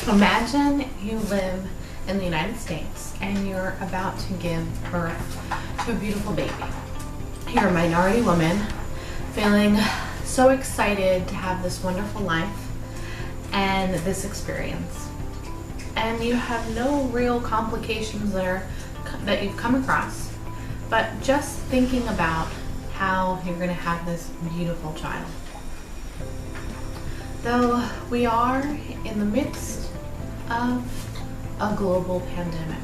Imagine you live in the United States and you're about to give birth to a beautiful baby. You're a minority woman feeling so excited to have this wonderful life and this experience. And you have no real complications that you've come across, but just thinking about how you're going to have this beautiful child. Though we are in the midst of a global pandemic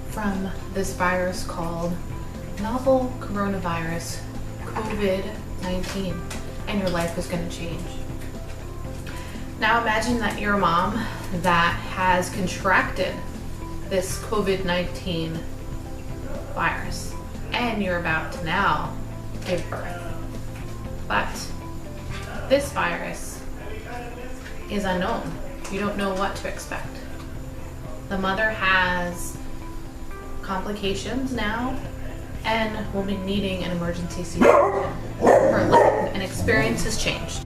from this virus called novel coronavirus COVID-19, and your life is going to change. Now imagine that you're a mom that has contracted this COVID-19 virus and you're about to now give birth. But this virus is unknown. You don't know what to expect. The mother has complications now and will be needing an emergency C-section. Her life and experience has changed.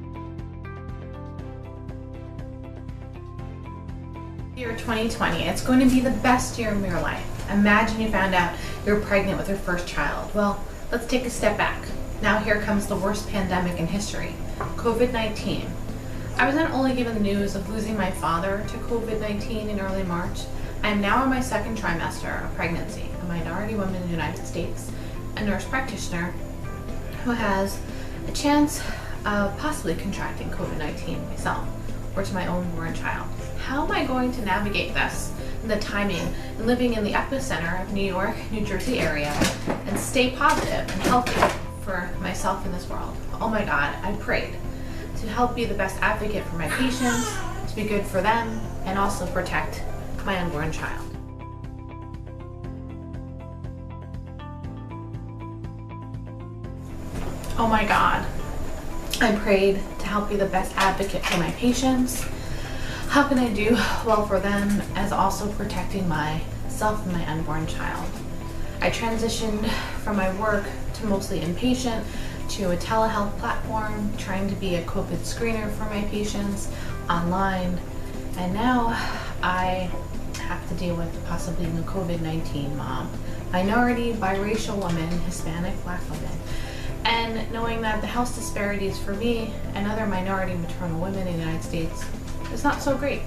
Year 2020, it's going to be the best year of your life. Imagine you found out you're pregnant with your first child. Well, let's take a step back. Now here comes the worst pandemic in history, COVID-19. I was not only given the news of losing my father to COVID-19 in early March, I am now in my second trimester of pregnancy, a minority woman in the United States, a nurse practitioner who has a chance of possibly contracting COVID-19 myself or to my own born child. How am I going to navigate this, and the timing, and living in the epicenter of New York, New Jersey area, and stay positive and healthy for myself in this world? Oh my God, I prayed to help be the best advocate for my patients, to be good for them, and also protect my unborn child. Oh my God, I prayed to help be the best advocate for my patients. How can I do well for them as also protecting myself and my unborn child? I transitioned from my work to mostly inpatient to a telehealth platform, trying to be a COVID screener for my patients online. And now I have to deal with possibly being a COVID-19 mom, minority, biracial woman, Hispanic, Black woman. And knowing that the health disparities for me and other minority maternal women in the United States is not so great.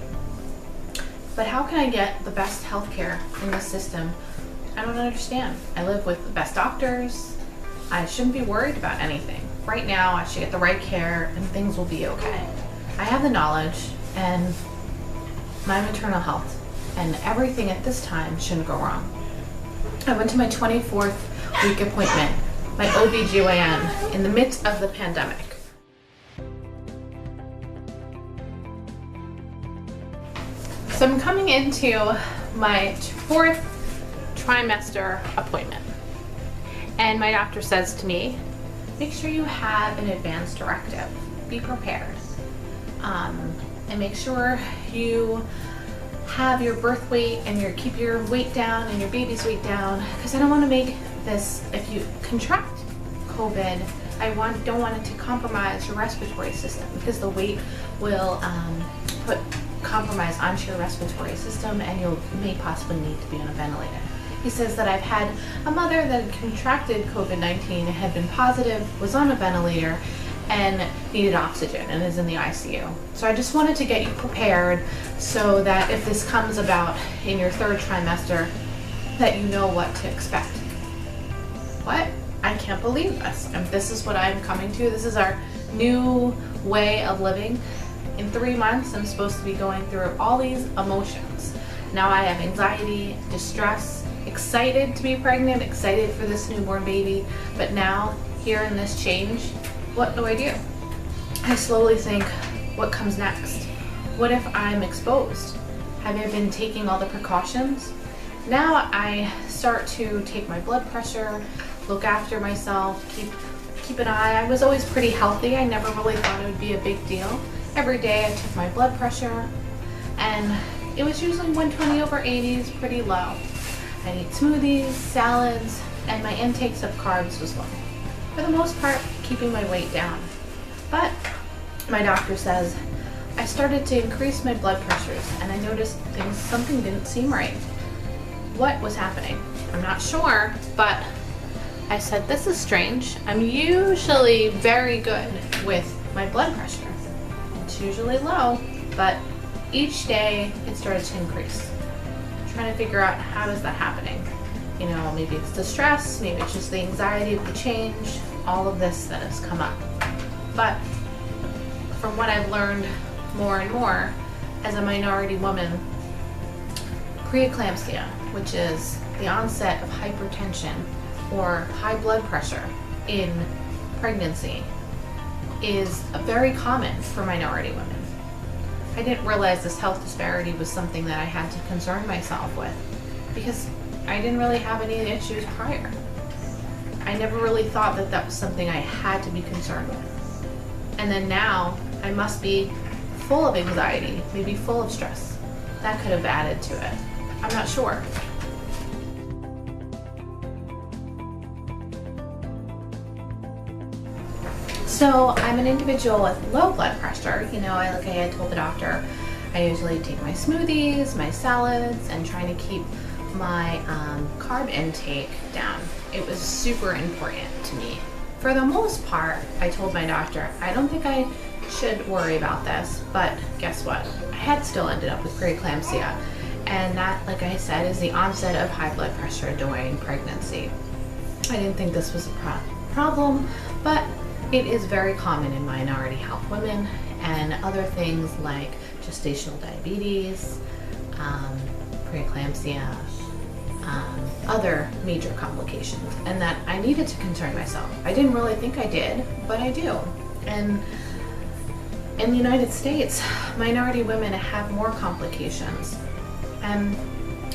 But how can I get the best health care in this system? I don't understand. I live with the best doctors. I shouldn't be worried about anything. Right now, I should get the right care and things will be okay. I have the knowledge and my maternal health and everything at this time shouldn't go wrong. I went to my 24th week appointment, my OBGYN, in the midst of the pandemic. So I'm coming into my fourth trimester appointment, and my doctor says to me, make sure you have an advance directive. Be prepared. And make sure you have your birth weight and keep your weight down and your baby's weight down, because I don't want to make this, if you contract COVID, I don't want it to compromise your respiratory system, because the weight will put compromise onto your respiratory system and you may possibly need to be on a ventilator. He says that I've had a mother that had contracted COVID-19, had been positive, was on a ventilator, and needed oxygen and is in the ICU. So I just wanted to get you prepared so that if this comes about in your third trimester, that you know what to expect. What? I can't believe this. This is what I'm coming to. This is our new way of living. In 3 months, I'm supposed to be going through all these emotions. Now I have anxiety, distress, excited to be pregnant, excited for this newborn baby, but now, here in this change, what do? I slowly think, what comes next? What if I'm exposed? Have I been taking all the precautions? Now I start to take my blood pressure, look after myself, keep an eye. I was always pretty healthy. I never really thought it would be a big deal. Every day I took my blood pressure, and it was usually 120/80s, pretty low. I'd eat smoothies, salads, and my intakes of carbs was low. For the most part, keeping my weight down. But my doctor says, I started to increase my blood pressures and I noticed something didn't seem right. What was happening? I'm not sure, but I said, this is strange. I'm usually very good with my blood pressure. It's usually low, but each day it started to increase. I'm trying to figure out how is that happening. You know, maybe it's the stress, maybe it's just the anxiety of the change, all of this that has come up. But from what I've learned more and more as a minority woman, preeclampsia, which is the onset of hypertension or high blood pressure in pregnancy, is very common for minority women. I didn't realize this health disparity was something that I had to concern myself with because I didn't really have any issues prior. I never really thought that that was something I had to be concerned with. And then now I must be full of anxiety, maybe full of stress. That could have added to it. I'm not sure. So I'm an individual with low blood pressure. You know, like I had told the doctor, I usually take my smoothies, my salads, and trying to keep my carb intake down. It was super important to me. For the most part, I told my doctor, I don't think I should worry about this, but guess what? I had still ended up with preeclampsia. And that, like I said, is the onset of high blood pressure during pregnancy. I didn't think this was a problem, but it is very common in minority health women and other things like gestational diabetes, preeclampsia, other major complications, and that I needed to concern myself. I didn't really think I did, but I do. And in the United States, minority women have more complications. And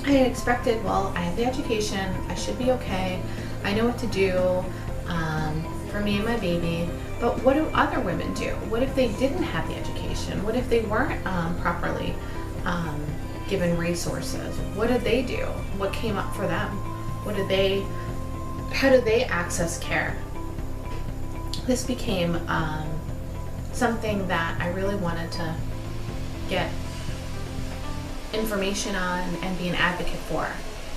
I had expected, well, I have the education, I should be okay, I know what to do for me and my baby, but what do other women do? What if they didn't have the education? What if they weren't properly given resources? What did they do? What came up for them? How did they access care? This became something that I really wanted to get information on and be an advocate for.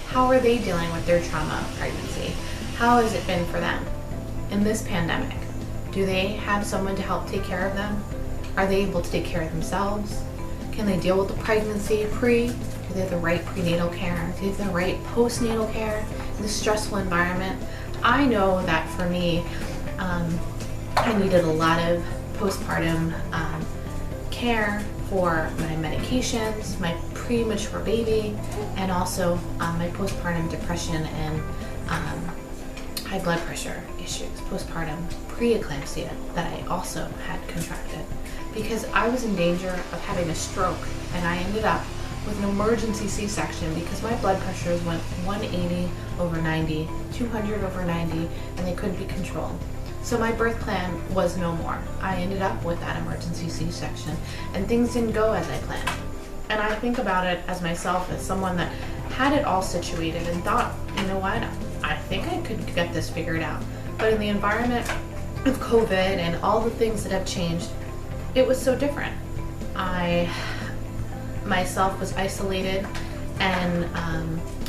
How are they dealing with their trauma of pregnancy? How has it been for them in this pandemic? Do they have someone to help take care of them? Are they able to take care of themselves? Can they deal with the pregnancy do they have the right prenatal care? Do they have the right postnatal care in this stressful environment? I know that for me, I needed a lot of postpartum care for my medications, my premature baby, and also my postpartum depression and high blood pressure issues, postpartum preeclampsia that I also had contracted, because I was in danger of having a stroke, and I ended up with an emergency C-section because my blood pressures went 180 over 90, 200 over 90, and they couldn't be controlled. So my birth plan was no more. I ended up with that emergency C-section, and things didn't go as I planned. And I think about it as myself as someone that had it all situated and thought, you know what, I think I could get this figured out. But in the environment of COVID and all the things that have changed, it was so different. I myself was isolated, and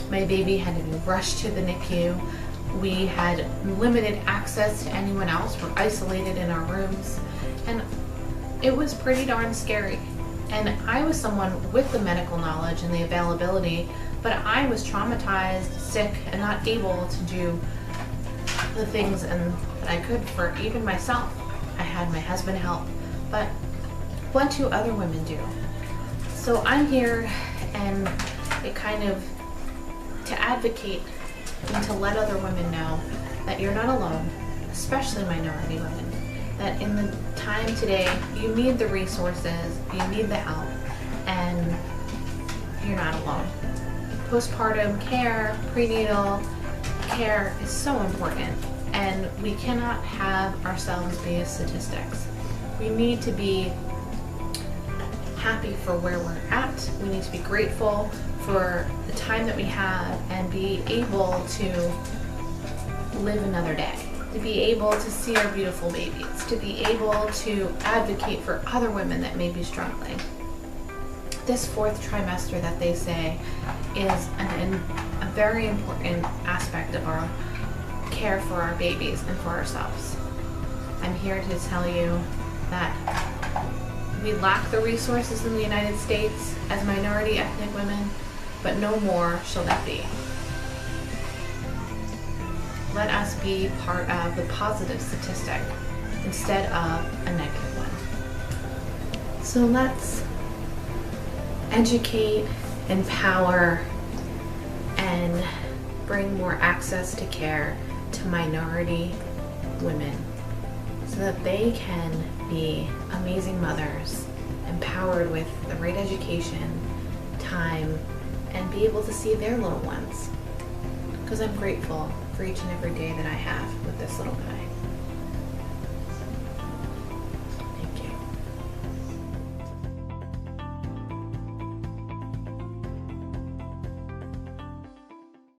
my baby had to be rushed to the NICU. We had limited access to anyone else. We're isolated in our rooms, and it was pretty darn scary. And I was someone with the medical knowledge and the availability, but I was traumatized, sick, and not able to do the things that I could for even myself. I had my husband help, but what do other women do? So I'm here and it kind of to advocate and to let other women know that you're not alone, especially minority women, that in the time today, you need the resources, you need the help, and you're not alone. Postpartum care, prenatal care is so important, and we cannot have ourselves be as statistics. We need to be happy for where we're at. We need to be grateful for the time that we have and be able to live another day. to be able to see our beautiful babies, to be able to advocate for other women that may be struggling. This fourth trimester that they say is a very important aspect of our care for our babies and for ourselves. I'm here to tell you that we lack the resources in the United States as minority ethnic women, but no more shall that be. Let us be part of the positive statistic instead of a negative one. So let's educate, empower, and bring more access to care to minority women so that they can be amazing mothers, empowered with the right education, time, and be able to see their little ones. Because I'm grateful for each and every day that I have with this little guy.